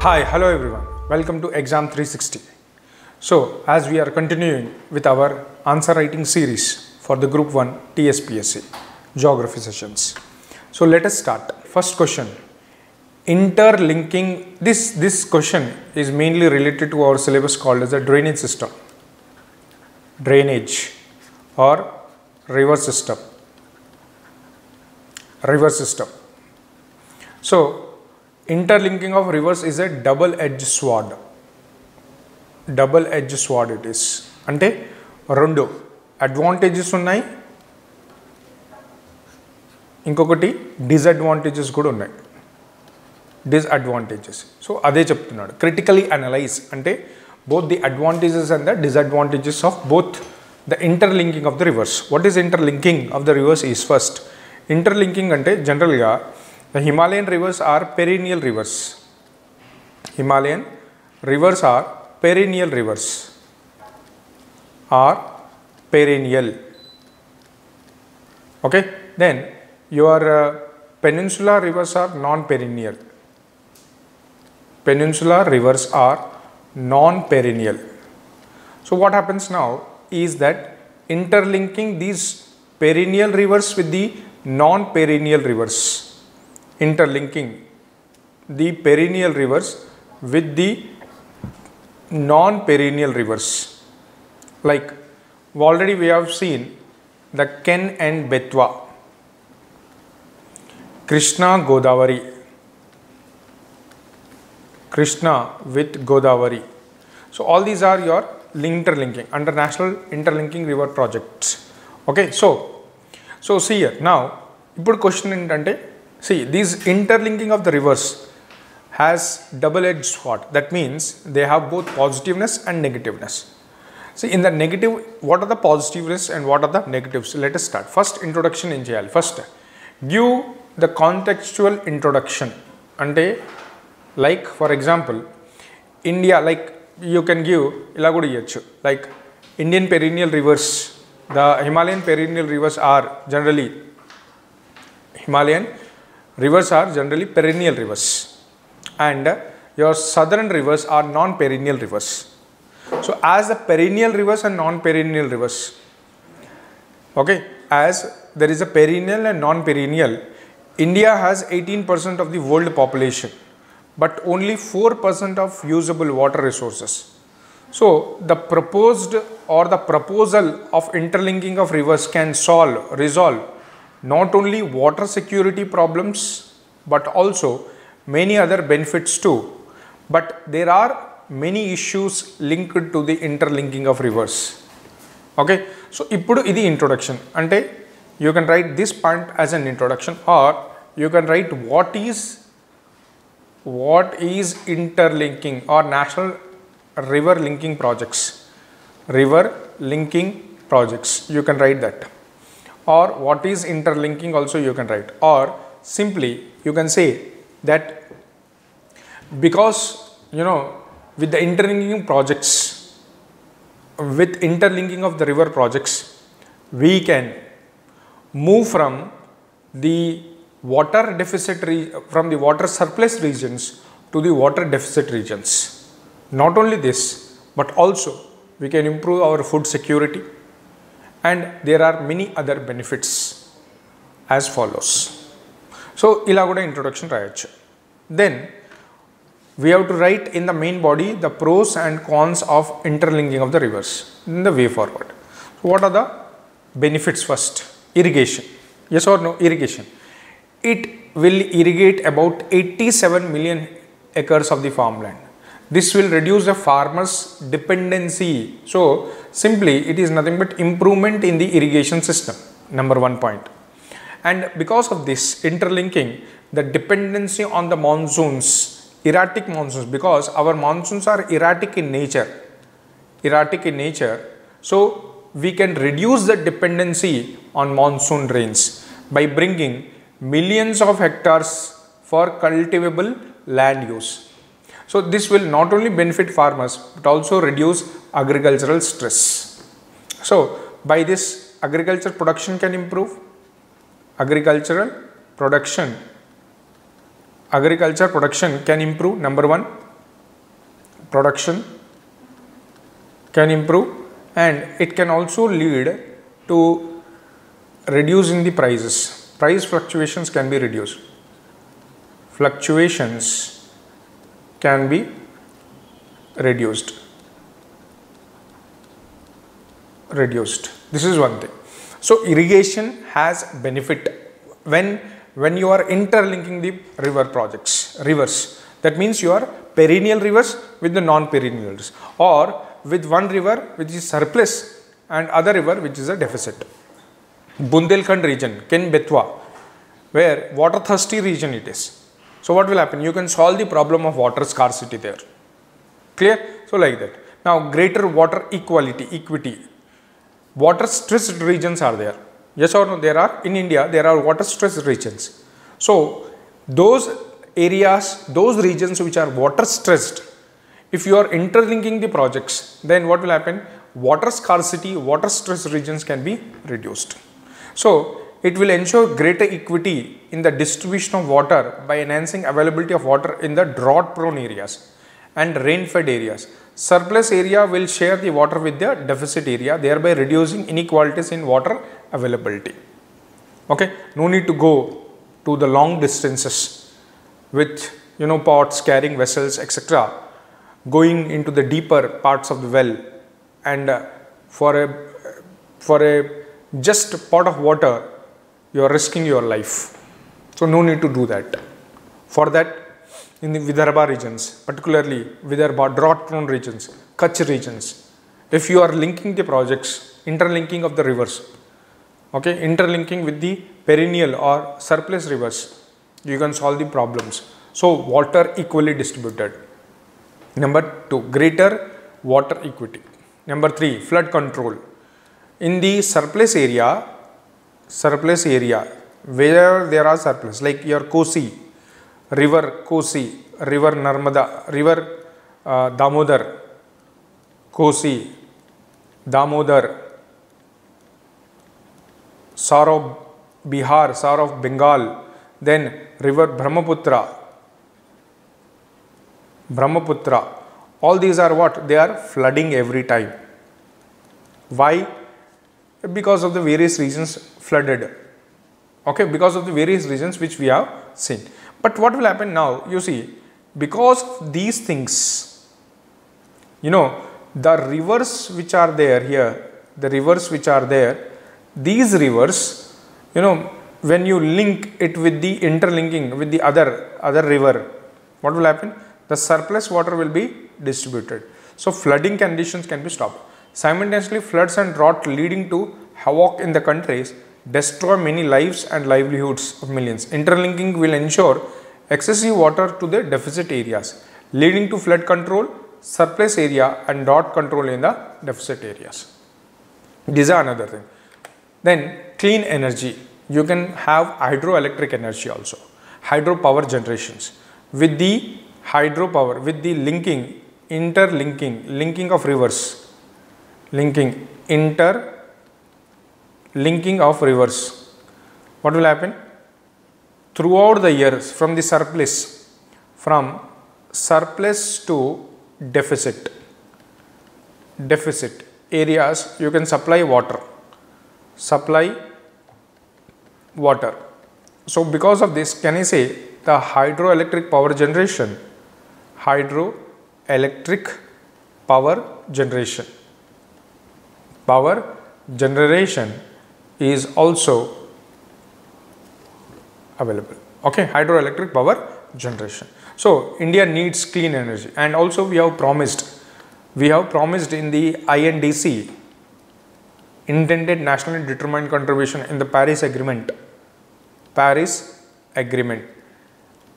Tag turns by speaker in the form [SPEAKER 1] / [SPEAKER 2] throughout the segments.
[SPEAKER 1] Hi, hello everyone. Welcome to Exam 360. So, as we are continuing with our answer writing series for the Group 1 Tspsc Geography sessions. So, let us start. First question. Interlinking. This question is mainly related to our syllabus called as a drainage system. Drainage or river system. River system. So, interlinking of rivers is a double-edged sword. Double-edged sword it is. అంటే రెండు advantages ఉన్నాయి, ఇంకొకటి disadvantages కూడా ఉన్నాయి. Disadvantages. So అదే చెప్తున్నాడు. Critically analyse అంటే both the advantages and the disadvantages of both the interlinking of the rivers. What is interlinking of the rivers is first. Interlinking అంటే జనరల్గా the Himalayan rivers are perennial rivers. Himalayan rivers are perennial rivers. Are perennial. Okay. Then your peninsular rivers are non-perennial. Peninsular rivers are non-perennial. So what happens now is that interlinking these perennial rivers with the non-perennial rivers. Interlinking the perennial rivers with the non-perennial rivers. Like already we have seen the Ken and Betwa, Krishna Godavari, Krishna with Godavari. So all these are your interlinking under National Interlinking River Projects. Okay, so see here now. ఇప్పుడు question ఏంటంటే, see, these interlinking of the rivers has double-edged sword. That means they have both positiveness and negativeness. See, in the negative, what are the positiveness and what are the negatives? Let us start. First, introduction in చేయాలి. First, give the contextual introduction. అంటే like for example, India, like you can give ఇలా కూడా ఇవ్వచ్చు. Like Indian perennial rivers, the Himalayan perennial rivers are generally perennial rivers, and your southern rivers are non-perennial rivers. So as the perennial rivers and non-perennial rivers, okay, as there is a perennial and non-perennial, India has 18% of the world population, but only 4% of usable water resources. So the proposed or the proposal of interlinking of rivers can resolve not only water security problems but also many other benefits too. But there are many issues linked to the interlinking of rivers. Okay, so ippudu idi introduction. Ante you can write this point as an introduction, or you can write what is interlinking or national river linking projects. River linking projects, you can write that. Or what is interlinking also you can write, or simply you can say that because with the interlinking projects, with interlinking of the river projects, we can move from the water deficit from the water surplus regions to the water deficit regions. Not only this, but also we can improve our food security, and there are many other benefits as follows. So ila kuda introduction rayachu. Then we have to write in the main body the pros and cons of interlinking of the rivers in the way forward. So what are the benefits? First, irrigation. Yes or no? Irrigation. It will irrigate about 87 million acres of the farmland. This will reduce the farmers' dependency. So simply it is nothing but improvement in the irrigation system. Number one point. And because of this interlinking, the dependency on the monsoons, erratic monsoons, because our monsoons are erratic in nature. So we can reduce the dependency on monsoon rains by bringing millions of hectares for cultivable land use. So this will not only benefit farmers but also reduce agricultural stress. So by this, agriculture production can improve. Agriculture production can improve. Number one, production can improve, and it can also lead to reducing the prices. Price fluctuations can be reduced. Fluctuations can be reduced. This is one thing. So irrigation has benefit when you are interlinking the rivers. That means you are perennial rivers with the non-perennial rivers, or with one river which is surplus and other river which is a deficit. Bundelkhand region, Ken-Betwa, where water thirsty region it is. So what will happen? You can solve the problem of water scarcity there. Clear? So like that. Now greater water equity. Water stressed regions are there. Yes or no? There are. In India, there are water stressed regions. So those areas, those regions which are water stressed, if you are interlinking the projects, then what will happen? Water scarcity, water stressed regions can be reduced. So it will ensure greater equity in the distribution of water by enhancing availability of water in the drought prone areas and rain fed areas. Surplus area will share the water with the deficit area, thereby reducing inequalities in water availability. Okay, no need to go to the long distances with pots, carrying vessels, etc., going into the deeper parts of the well, and for a just pot of water you are risking your life. So no need to do that. For that, in the Vidarbha regions, particularly Vidarbha drought prone regions, Kutch regions, if you are linking the projects, interlinking of the rivers, okay, interlinking with the perennial or surplus rivers, you can solve the problems. So water equally distributed. Number 2, greater water equity. Number 3, flood control. In the surplus area where there are surplus, like your Kosi, river Kosi, river Narmada, river Damodar, Kosi, Damodar, Sar of Bihar, Sar of Bengal, then river Brahmaputra, all these are what? They are flooding every time. Why? Because of the various reasons flooded. Okay, because of the various reasons which we have seen. But what will happen now? You see, because of these things, the rivers which are there here, these rivers, when you link it with the interlinking with the other river, what will happen? The surplus water will be distributed. So flooding conditions can be stopped. Simultaneously, floods and drought leading to havoc in the countries destroy many lives and livelihoods of millions. Interlinking will ensure excessive water to the deficit areas, leading to flood control, surplus area and drought control in the deficit areas. These are another thing. Then clean energy. You can have hydroelectric energy also. Hydropower generations. With the hydropower, with the linking of rivers, linking of rivers, what will happen? Throughout the years, from the surplus to deficit areas, you can supply water. So because of this, can I say the hydroelectric power generation is also available. Okay, hydroelectric power generation. So India needs clean energy, and also we have promised in the INDC, intended nationally determined contribution, in the Paris Agreement,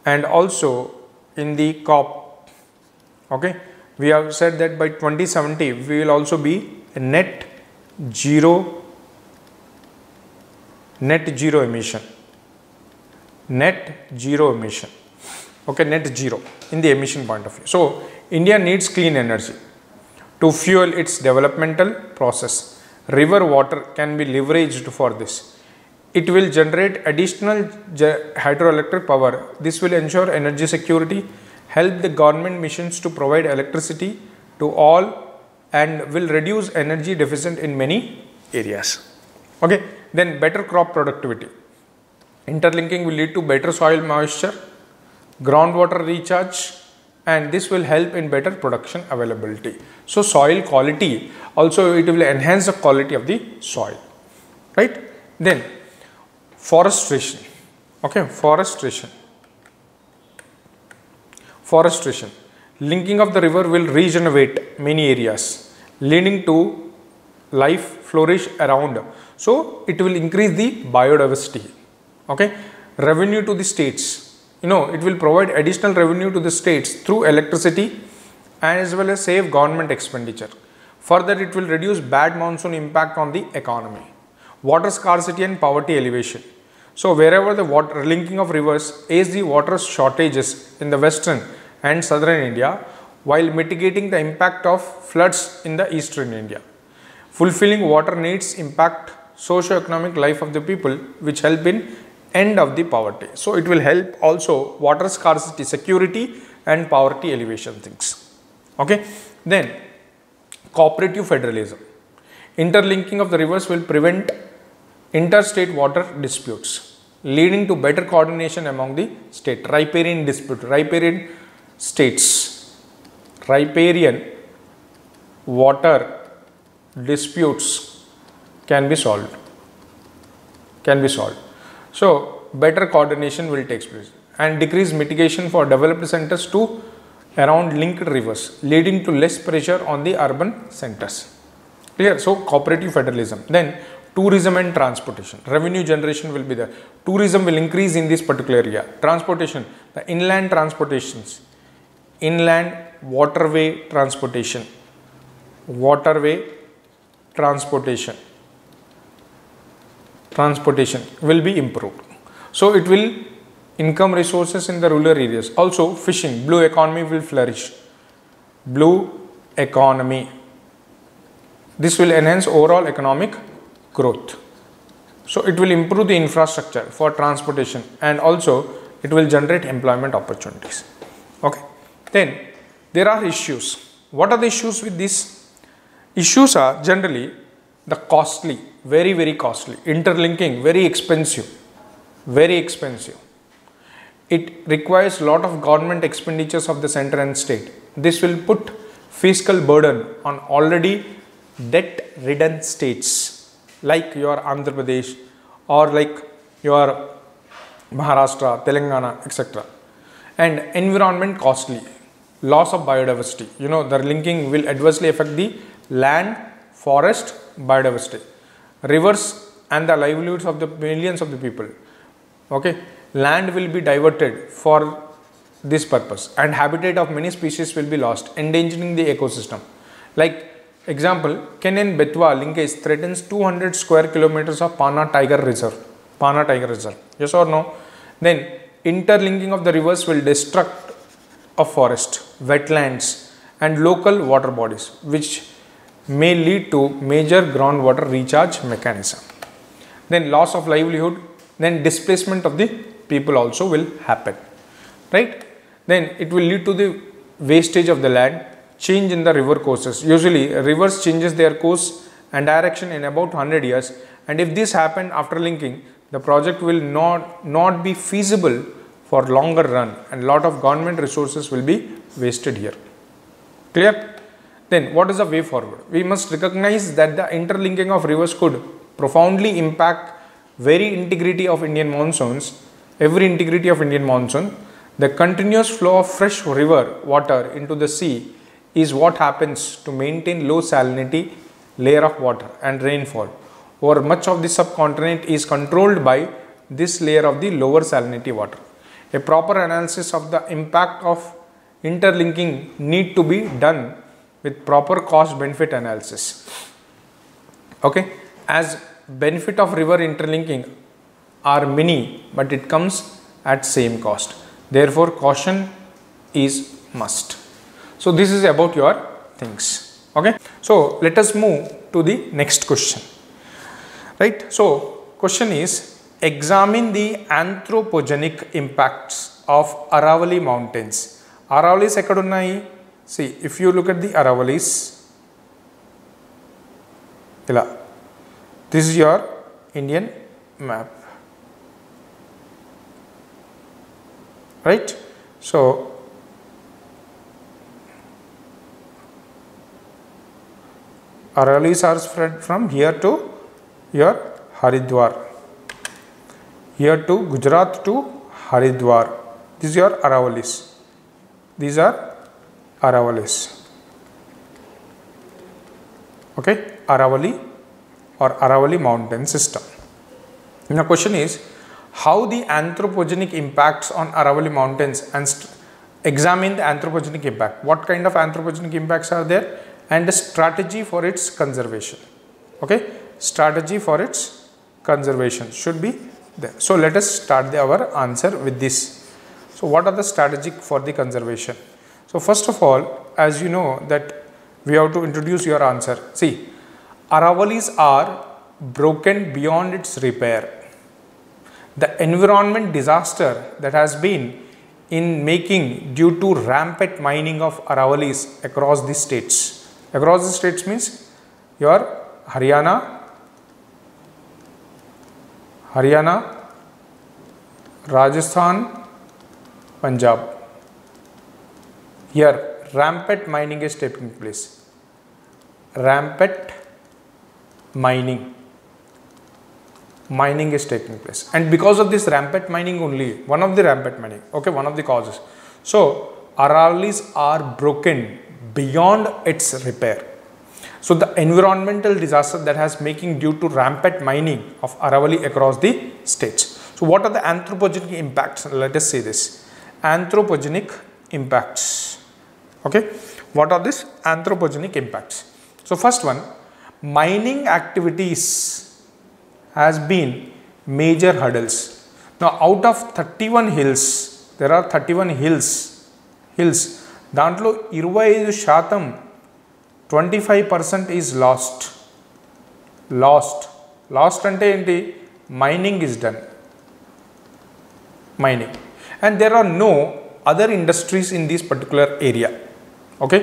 [SPEAKER 1] and also in the COP. Okay, we have said that by 2070 we will also be a net zero emission. Okay, net zero in the emission point of view. So India needs clean energy to fuel its developmental process. River water can be leveraged for this. It will generate additional hydroelectric power. This will ensure energy security help the government missions to provide electricity to all and will reduce energy deficit in many areas. Okay, then better crop productivity. Interlinking will lead to better soil moisture, groundwater recharge, and this will help in better production availability. So soil quality also, it will enhance the quality of the soil, right? Then forestation. Okay, forestation. Linking of the river will regenerate many areas, leading to life flourish around. So it will increase the biodiversity. Okay, revenue to the states. It will provide additional revenue to the states through electricity and as well as save government expenditure. Further, it will reduce bad monsoon impact on the economy. Water scarcity and poverty elevation. So wherever the water linking of rivers aids the water shortages in the western and southern India while mitigating the impact of floods in the eastern India. Fulfilling water needs impact socio-economic life of the people, which help in end of the poverty. So it will help also water scarcity, security and poverty elevation things. Okay. Then cooperative federalism. Interlinking of the rivers will prevent interstate water disputes, leading to better coordination among the state. Riparian dispute, riparian states, riparian water disputes can be solved. So better coordination will take place and decrease mitigation for developed centers to around linked rivers, leading to less pressure on the urban centers. Clear? So cooperative federalism. Then tourism and transportation. Revenue generation will be there. Tourism will increase in this particular area. Transportation, the inland transportations, inland waterway transportation will be improved. So it will income resources in the rural areas. Also fishing, blue economy will flourish. Blue economy. This will enhance overall economic growth. So it will improve the infrastructure for transportation and also it will generate employment opportunities. Okay. Then there are issues. What are the issues with this? Issues are generally the costly, very costly. Interlinking, very expensive. It requires a lot of government expenditures of the center and state. This will put fiscal burden on already debt-ridden states like your Andhra Pradesh or like your Maharashtra, Telangana, etc. And environment costly, loss of biodiversity. The linking will adversely affect the land, forest, biodiversity, rivers and the livelihoods of the millions of the people. Okay, land will be diverted for this purpose and habitat of many species will be lost, endangering the ecosystem. Like example, Kenyan Betwa linkage threatens 200 square kilometers of Pana Tiger Reserve. Yes or no? Then interlinking of the rivers will destruct a forest, wetlands and local water bodies, which may lead to major groundwater recharge mechanism. Then loss of livelihood, then displacement of the people also will happen, right? Then it will lead to the wastage of the land, change in the river courses. Usually rivers changes their course and direction in about 100 years, and if this happened after linking, the project will not be feasible for longer run and lot of government resources will be wasted here. Clear? Then what is the way forward? We must recognize that the interlinking of rivers could profoundly impact every integrity of Indian monsoon. The continuous flow of fresh river water into the sea is what happens to maintain low salinity layer of water and rainfall over much of the subcontinent is controlled by this layer of the lower salinity water. A proper analysis of the impact of interlinking need to be done with proper cost benefit analysis. Okay, as benefit of river interlinking are many, but it comes at same cost. Therefore, caution is must. So this is about your things. Okay. So let us move to the next question. Right. So question is, examine the anthropogenic impacts of Aravalli mountains Aravalis ekkadunnai? See, if you look at the Aravalis, ila, this is your Indian map, right? So Aravalis are spread from here to your Haridwar, here to Gujarat to Haridwar. This is your Aravalis. These are Aravalis. Okay, Aravali or Aravali mountain system. Now question is, how the anthropogenic impacts on Aravali mountains, and examine the anthropogenic impact. What kind of anthropogenic impacts are there, and the strategy for its conservation. Okay, strategy for its conservation should be there. So let us start our answer with this. So what are the strategic for the conservation? So first of all, as you know that we have to introduce your answer. See, Aravalis are broken beyond its repair. The environment disaster that has been in making due to rampant mining of Aravalis across the states. Across the states means your Haryana, Rajasthan, Punjab. Here rampant mining is taking place. Rampant mining is taking place, and because of this rampant mining only, one of the rampant mining, okay, one of the causes. So Aravalis are broken beyond its repair. So the environmental disaster that has making due to rampant mining of Aravali across the states. So what are the anthropogenic impacts? Let us say this. Anthropogenic impacts. Okay, what are these anthropogenic impacts? So first one, mining activities has been major hurdles. Now out of 31 hills, there are 31 hills. Dantlo 25% 25% is lost. Lost ante enti? Mining is done. Mining. And there are no other industries in this particular area. Okay.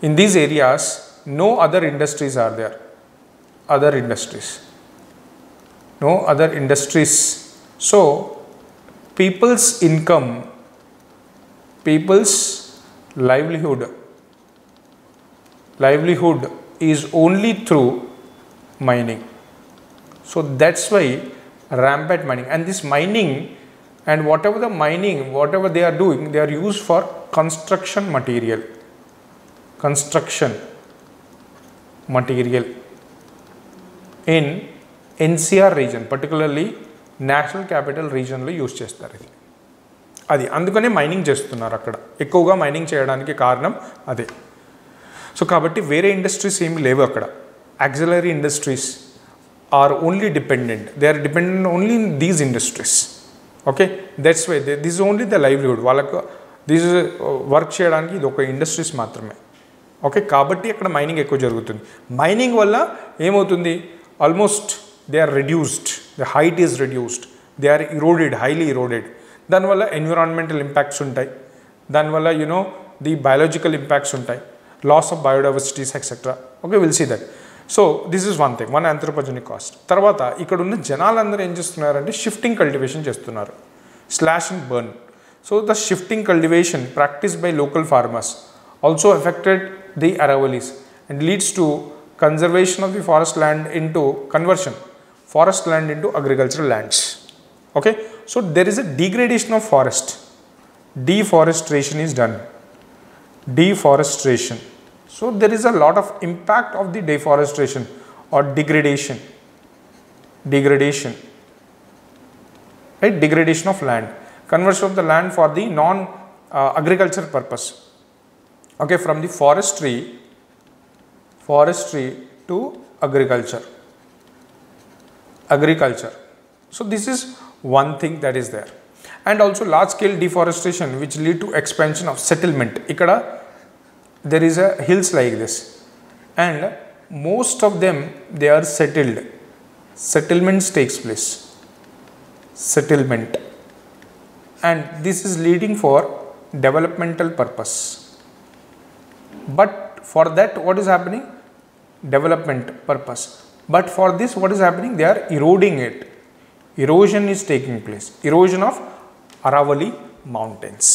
[SPEAKER 1] In these areas, no other industries are there. Other industries. No other industries. So, people's income, people's livelihood is only through mining. So that's why rampant mining, and this mining and whatever the mining, whatever they are doing, they are used for construction material. In NCR region, particularly National Capital Region lo use chestaru. అది అందుకనే mining చేస్తున్నారు అక్కడ ఎక్కువగా mining చేయడానికి కారణం అదే. So కాబట్టి వేరే ఇండస్ట్రీస్ ఏమీ లేవు అక్కడ. Auxiliary industries are only dependent, they are dependent only in these industries. Okay, that's why this only the livelihood. వాళ్ళకు దిస్ వర్క్ చేయడానికి ఇది ఒక ఇండస్ట్రీస్ మాత్రమే. ఓకే, కాబట్టి అక్కడ మైనింగ్ ఎక్కువ జరుగుతుంది. మైనింగ్ వల్ల ఏమవుతుంది, almost they are reduced, the height is reduced, they are eroded, highly eroded. దానివల్ల ఎన్విరాన్మెంటల్ ఇంపాక్ట్స్ ఉంటాయి, దానివల్ల ది బయాలజికల్ ఇంపాక్ట్స్ ఉంటాయి, loss of biodiversities etcetera. Okay, will see that. So this is one thing, one anthropogenic cost. తర్వాత ఇక్కడ ఉన్న జనాలందరూ ఏం చేస్తున్నారంటే షిఫ్టింగ్ కల్టివేషన్ చేస్తున్నారు, slash and burn. So the shifting cultivation practice by local farmers also affected the Aravalis and leads to conservation of the forest land into conversion, forest land into agricultural lands. Okay, so there is a degradation of forest, deforestation is done, deforestation. So there is a lot of impact of the deforestation or degradation, right, degradation of land, conversion of the land for the non agriculture purpose. Okay, from the forestry to agriculture. So this is one thing that is there. And also large scale deforestation which lead to expansion of settlement. Ikkada there is a hills like this and most of them they are settled. Settlements takes place. Settlement. And this is leading for developmental purpose. But for that, what is happening? Development purpose. But for this, what is happening? They are eroding it. Erosion is taking place. Erosion of Aravalli mountains.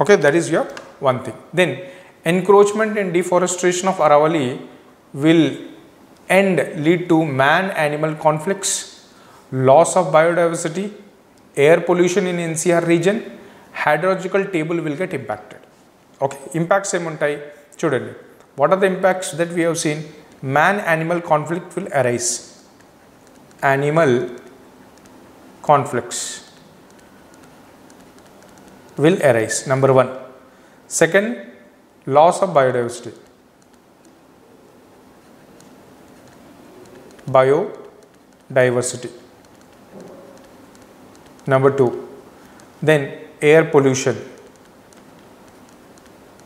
[SPEAKER 1] Okay, that is your one thing. Then encroachment and deforestation of Aravalli will lead to man-animal conflicts, loss of biodiversity, air pollution in NCR region, hydrological table will get impacted. Okay, impacts emuntai chudandi. What are the impacts that we have seen? Man-animal conflict will arise. Animal conflicts will arise, number one. Second, loss of biodiversity. Biodiversity. Number two, then air pollution.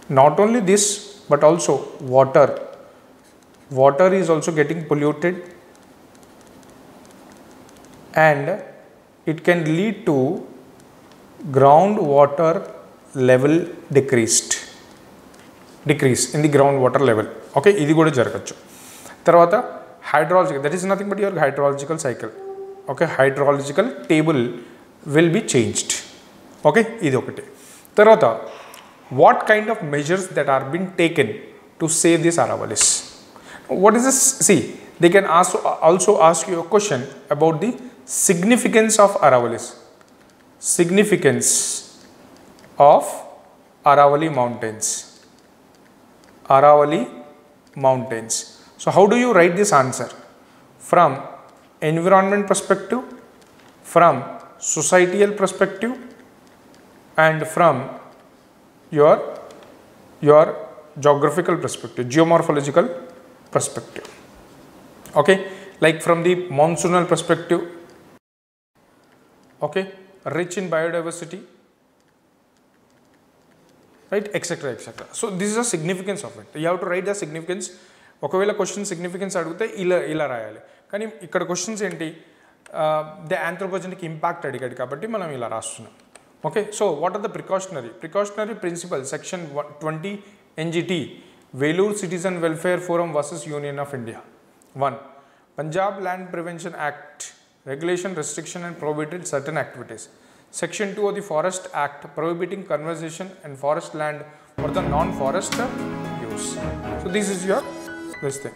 [SPEAKER 1] Not only this, but also water. Water is also getting polluted, and it can lead to groundwater level decrease in the groundwater level. Okay, ఇది కూడా జరగచ్చు. తర్వాత hydrological, that is nothing but your hydrological cycle. Okay, hydrological table will be changed. Okay, ఇది ఒకటి. తర్వాత what kind of measures that are being taken to save these Aravallis? What is this? See, they can also ask you a question about the significance of Aravallis. Significance of Aravalli mountains. Aravalli mountains. So how do you write this answer? From environment perspective, from societal perspective, and from your geographical perspective, geomorphological perspective. Okay, like from the monsoonal perspective, okay, rich in biodiversity, right, etc., etc. So this is the significance of it. You have to write the significance. ఒకవేళ question significance అడిగితే ఇలా రాయాలి, కానీ ఇక్కడ questions ఏంటి, the anthropogenic impact అడిగాడు కాబట్టి మనం ఇలా రాస్తున్నాం. Okay, so what are the precautionary principle section 20 NGT Vellore citizen welfare forum versus union of India. 1. Punjab land prevention act regulation, restriction and prohibited certain activities. Section 2 of the Forest Act prohibiting conservation and forest land for the non-forest use. So this is your this thing.